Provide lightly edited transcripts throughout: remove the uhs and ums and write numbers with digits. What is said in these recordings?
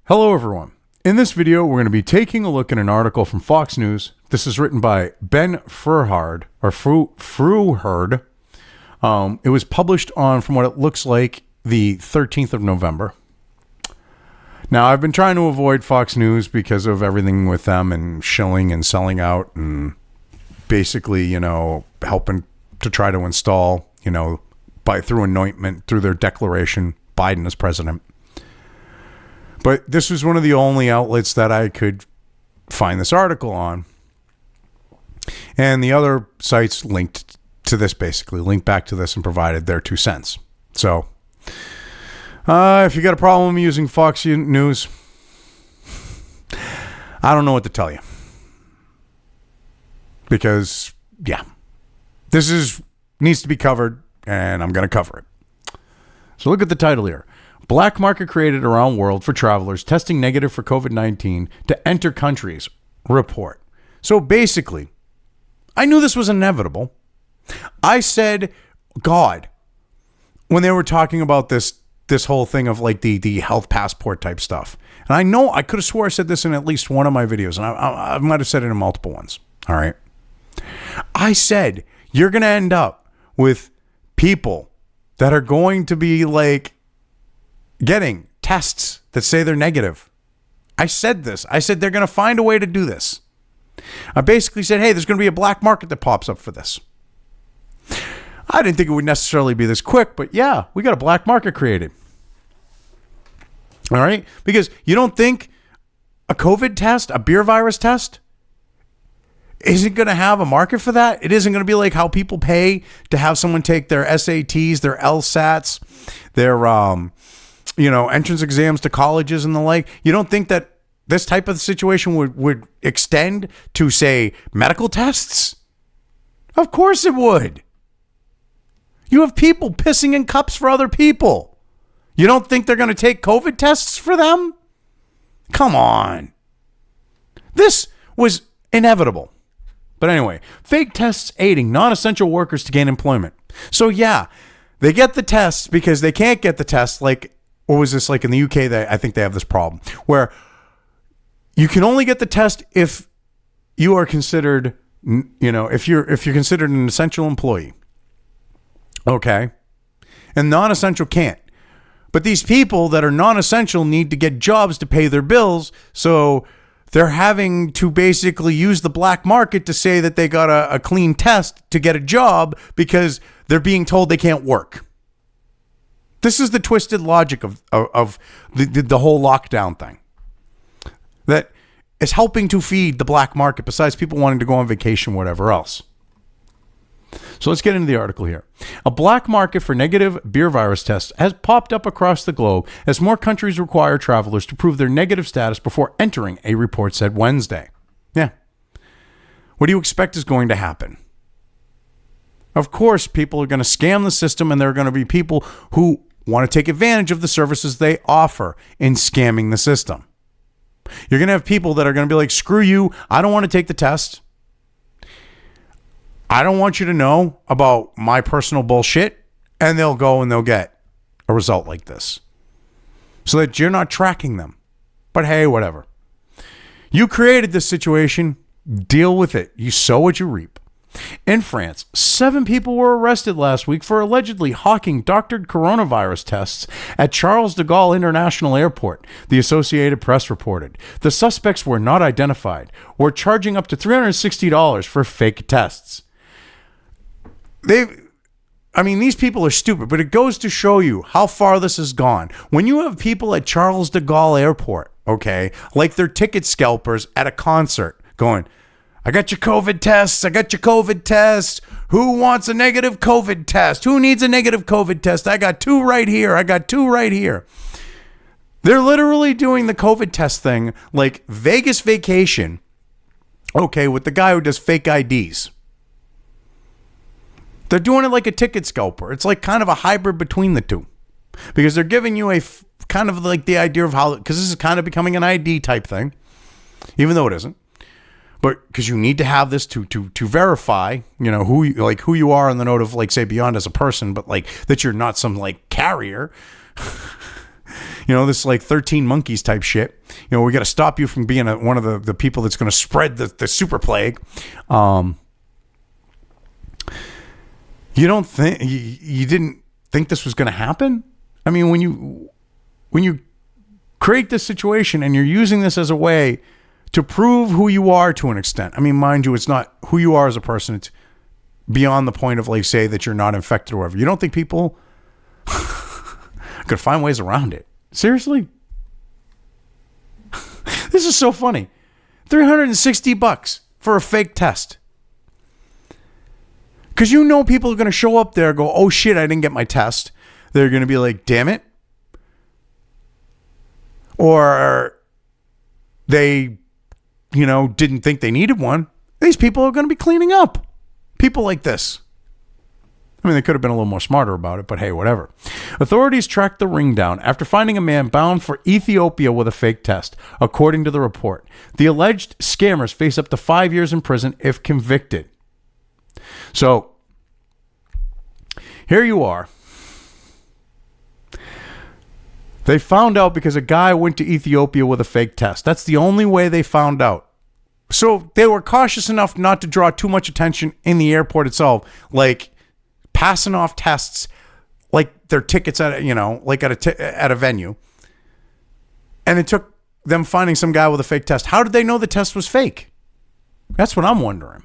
Hello everyone. In this video, we're going to be taking a look at an article from Fox News. This is written by Ben Fruhard. It was published on, from what it looks like, the 13th of November. Now, I've been trying to avoid Fox News because of everything with them and shilling and selling out and basically, helping to try to install, through anointment, through their declaration, Biden as president. But this was one of the only outlets that I could find this article on. And the other sites linked to this, basically, linked back to this and provided their 2 cents. So, if you got a problem using Fox News, I don't know what to tell you. Because, this needs to be covered, and I'm going to cover it. So look at the title here. Black market created around world for travelers testing negative for COVID-19 to enter countries. Report. So basically, I knew this was inevitable. I said, God, when they were talking about this whole thing of like the health passport type stuff. And I know I could have swore I said this in at least one of my videos, and I might have said it in multiple ones. All right. I said, you're going to end up with people that are going to be like getting tests that say they're negative. I said this. I said they're going to find a way to do this. I basically said, hey, there's going to be a black market that pops up for this. I didn't think it would necessarily be this quick, but yeah, we got a black market created. All right? Because you don't think a COVID test, a beer virus test, isn't going to have a market for that? It isn't going to be like how people pay to have someone take their SATs, their LSATs, their entrance exams to colleges and the like. You don't think that this type of situation would extend to, say, medical tests? Of course it would. You have people pissing in cups for other people. You don't think they're going to take COVID tests for them? Come on. This was inevitable. But anyway, fake tests aiding non-essential workers to gain employment. So yeah, they get the tests because they can't get the tests. Like, what was this like in the UK? I think they have this problem where you can only get the test if you are considered, if you're considered an essential employee. Okay. And non-essential can't. But these people that are non-essential need to get jobs to pay their bills. So they're having to basically use the black market to say that they got a clean test to get a job because they're being told they can't work. This is the twisted logic of the whole lockdown thing that is helping to feed the black market besides people wanting to go on vacation, whatever else. So let's get into the article here. A black market for negative beer virus tests has popped up across the globe as more countries require travelers to prove their negative status before entering, a report said Wednesday. Yeah. What do you expect is going to happen? Of course, people are going to scam the system, and there are going to be people who want to take advantage of the services they offer in scamming the system. You're going to have people that are going to be like, screw you, I don't want to take the test. I don't want you to know about my personal bullshit, and they'll go and they'll get a result like this so that you're not tracking them. But hey, whatever. You created this situation. Deal with it. You sow what you reap. In France, 7 people were arrested last week for allegedly hawking doctored coronavirus tests at Charles de Gaulle International Airport, the Associated Press reported. The suspects were not identified, were charging up to $360 for fake tests. These people are stupid, but it goes to show you how far this has gone. When you have people at Charles de Gaulle Airport, okay, like they're ticket scalpers at a concert going, I got your COVID tests. I got your COVID tests. Who wants a negative COVID test? Who needs a negative COVID test? I got 2 right here. I got 2 right here. They're literally doing the COVID test thing like Vegas vacation, okay, with the guy who does fake IDs. They're doing it like a ticket scalper. It's like kind of a hybrid between the two because they're giving you kind of like the idea of how, because this is kind of becoming an ID type thing, even though it isn't. But because you need to have this to verify, who you are on the note of like, say, beyond as a person, but like that you're not some like carrier, this like 13 monkeys type shit. we got to stop you from being one of the people that's going to spread the super plague. You don't think you didn't think this was going to happen? I mean, when you create this situation and you're using this as a way to prove who you are to an extent. I mean, mind you, it's not who you are as a person. It's beyond the point of, like, say that you're not infected or whatever. You don't think people could find ways around it? Seriously? This is so funny. $360 for a fake test. Because people are going to show up there and go, oh shit, I didn't get my test. They're going to be like, damn it. Or they, didn't think they needed one. These people are going to be cleaning up. People like this. I mean, they could have been a little more smarter about it, but hey, whatever. Authorities tracked the ring down after finding a man bound for Ethiopia with a fake test, according to the report. The alleged scammers face up to 5 years in prison if convicted. So, here you are. They found out because a guy went to Ethiopia with a fake test. That's the only way they found out. So, they were cautious enough not to draw too much attention in the airport itself, like passing off tests like their tickets at at a venue. And it took them finding some guy with a fake test. How did they know the test was fake? That's what I'm wondering.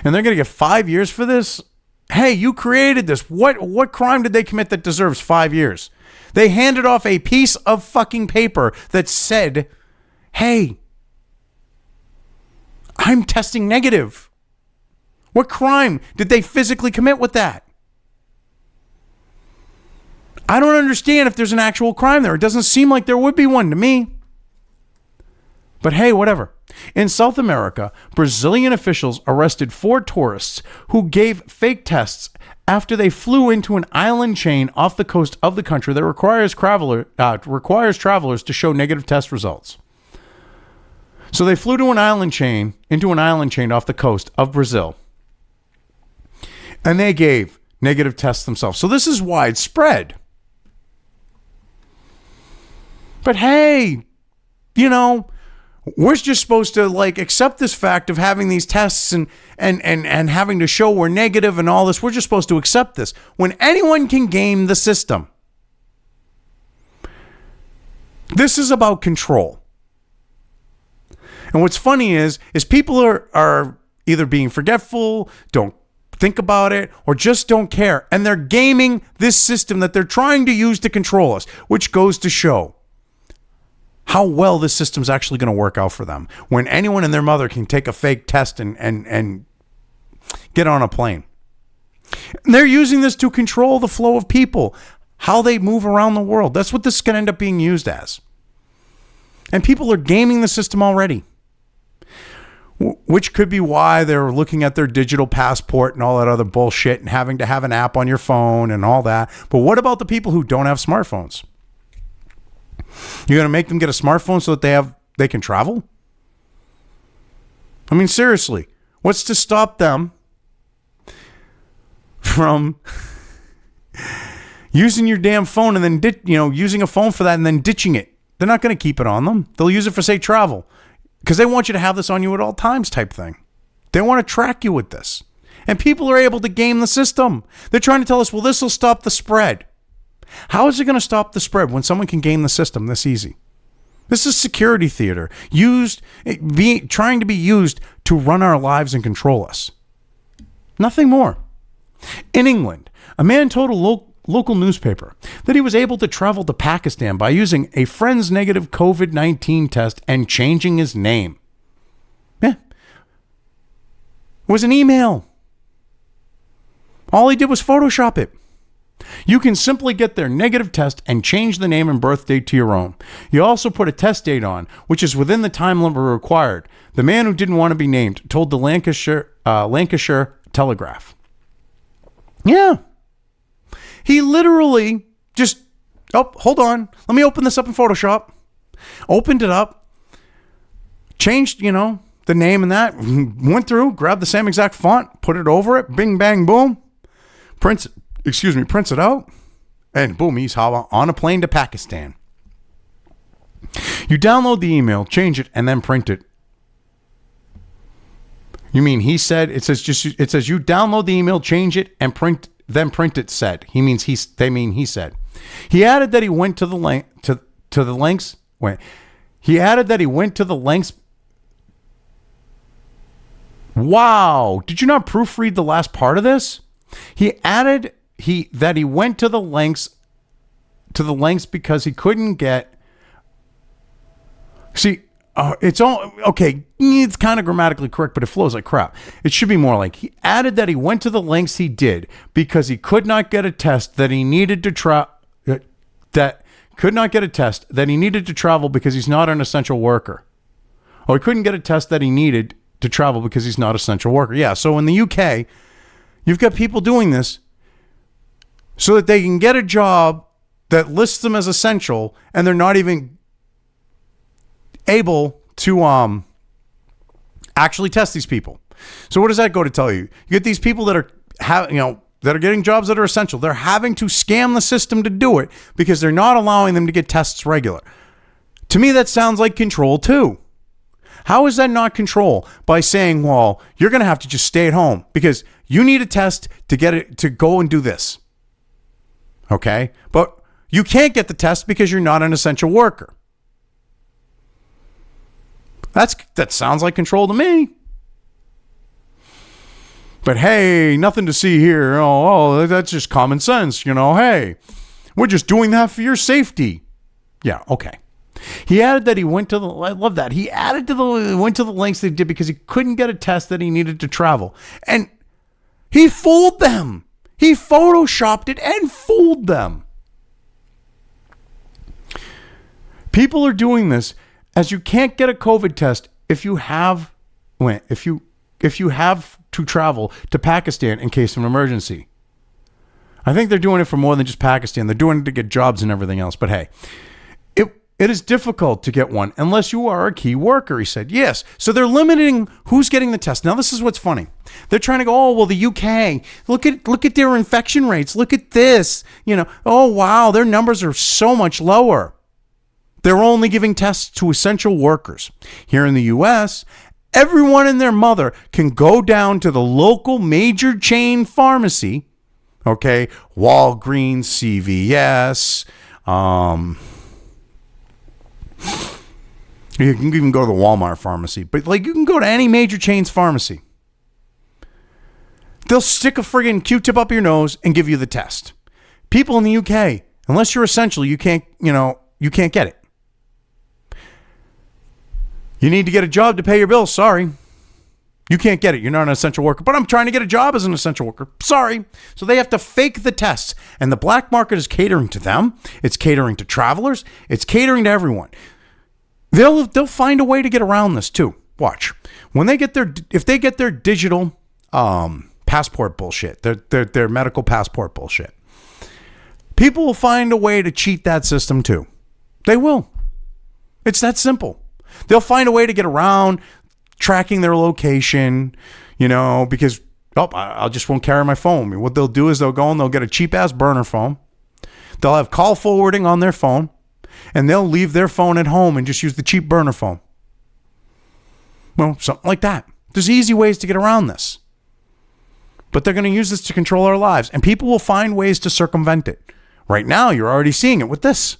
And they're going to get 5 years for this? Hey, you created this. What crime did they commit that deserves 5 years? They handed off a piece of fucking paper that said, hey, I'm testing negative. What crime did they physically commit with that? I don't understand if there's an actual crime there. It doesn't seem like there would be one to me. But hey, whatever. In South America, Brazilian officials arrested 4 tourists who gave fake tests after they flew into an island chain off the coast of the country that requires travelers to show negative test results. So they flew into an island chain off the coast of Brazil, and they gave negative tests themselves. So this is widespread. But hey, we're just supposed to accept this fact of having these tests and having to show we're negative and all this. We're just supposed to accept this when anyone can game the system. This is about control. And what's funny is people are either being forgetful, don't think about it, or just don't care. And they're gaming this system that they're trying to use to control us, which goes to show how well this system's actually going to work out for them when anyone and their mother can take a fake test and get on a plane. And they're using this to control the flow of people, how they move around the world. That's what this is going to end up being used as. And people are gaming the system already, which could be why they're looking at their digital passport and all that other bullshit and having to have an app on your phone and all that. But what about the people who don't have smartphones? You're going to make them get a smartphone so that they can travel? I mean, seriously, what's to stop them from using your damn phone and then using a phone for that and then ditching it? They're not going to keep it on them. They'll use it for, say, travel, because they want you to have this on you at all times type thing. They want to track you with this. And people are able to game the system. They're trying to tell us, well, this will stop the spread. How is it going to stop the spread when someone can game the system this easy? This is security theater trying to be used to run our lives and control us. Nothing more. In England, a man told a local newspaper that he was able to travel to Pakistan by using a friend's negative COVID-19 test and changing his name. Yeah. It was an email. All he did was Photoshop it. You can simply get their negative test and change the name and birth date to your own. You also put a test date on, which is within the time limit required. The man who didn't want to be named told the Lancashire Telegraph. Yeah. He literally just, hold on. Let me open this up in Photoshop. Opened it up. Changed, the name and that. Went through, grabbed the same exact font, put it over it. Bing, bang, boom. Prints it out, and boom, he's on a plane to Pakistan. You download the email, change it, and then print it. You mean he said? It says you download the email, change it, and then print it said. They mean he said. He added that he went to the lengths. Wait. He added that he went to the lengths. Wow. Did you not proofread the last part of this? He added that he went to the lengths because he couldn't get. See, it's all okay. It's kind of grammatically correct, but it flows like crap. It should be more like he added that he went to the lengths he did because he could not get a test that he needed to travel because he's not an essential worker. Or he couldn't get a test that he needed to travel because he's not an essential worker. Yeah. So in the UK, you've got people doing this so that they can get a job that lists them as essential, and they're not even able to actually test these people. So what does that go to tell you? You get these people that are that are getting jobs that are essential. They're having to scam the system to do it because they're not allowing them to get tests regular. To me, that sounds like control too. How is that not control? By saying, well, you're going to have to just stay at home because you need a test to get it to go and do this. Okay? But you can't get the test because you're not an essential worker. That sounds like control to me. But hey, nothing to see here. Oh, that's just common sense. Hey, we're just doing that for your safety. Yeah, okay. He added that he went to I love that. He went to the lengths they did because he couldn't get a test that he needed to travel. And he fooled them. He photoshopped it and fooled them. People are doing this as you can't get a COVID test if you have to travel to Pakistan in case of an emergency. I think they're doing it for more than just Pakistan. They're doing it to get jobs and everything else. But hey, it is difficult to get one unless you are a key worker, he said. Yes. So they're limiting who's getting the test. Now, this is what's funny. They're trying to go, oh, well, the UK, look at their infection rates. Look at this. Oh, wow, their numbers are so much lower. They're only giving tests to essential workers. Here in the U.S., everyone and their mother can go down to the local major chain pharmacy, okay, Walgreens, CVS, you can even go to the Walmart pharmacy, but you can go to any major chain's pharmacy. They'll stick a friggin' Q-tip up your nose and give you the test. People in the UK, unless you're essential, you can't get it. You need to get a job to pay your bills. Sorry. You can't get it. You're not an essential worker. But I'm trying to get a job as an essential worker. Sorry. So they have to fake the tests. And the black market is catering to them. It's catering to travelers. It's catering to everyone. They'll find a way to get around this too. Watch. If they get their digital passport bullshit, their medical passport bullshit, people will find a way to cheat that system too. They will. It's that simple. They'll find a way to get around tracking their location, because, I just won't carry my phone. What they'll do is they'll go and they'll get a cheap-ass burner phone. They'll have call forwarding on their phone, and they'll leave their phone at home and just use the cheap burner phone. Well, something like that. There's easy ways to get around this. But they're going to use this to control our lives, and people will find ways to circumvent it. Right now, you're already seeing it with this.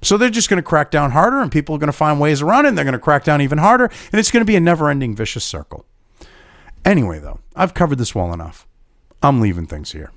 So they're just going to crack down harder, and people are going to find ways around it, and they're going to crack down even harder, and it's going to be a never-ending vicious circle. Anyway, though, I've covered this well enough. I'm leaving things here.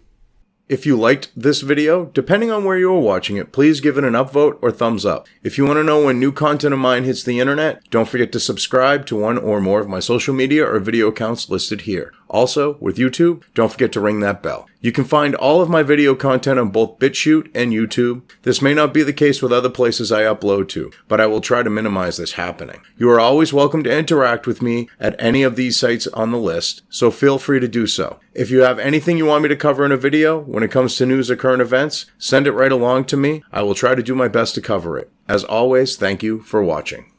If you liked this video, depending on where you are watching it, please give it an upvote or thumbs up. If you want to know when new content of mine hits the internet, don't forget to subscribe to one or more of my social media or video accounts listed here. Also, with YouTube, don't forget to ring that bell. You can find all of my video content on both BitChute and YouTube. This may not be the case with other places I upload to, but I will try to minimize this happening. You are always welcome to interact with me at any of these sites on the list, so feel free to do so. If you have anything you want me to cover in a video, when it comes to news or current events, send it right along to me. I will try to do my best to cover it. As always, thank you for watching.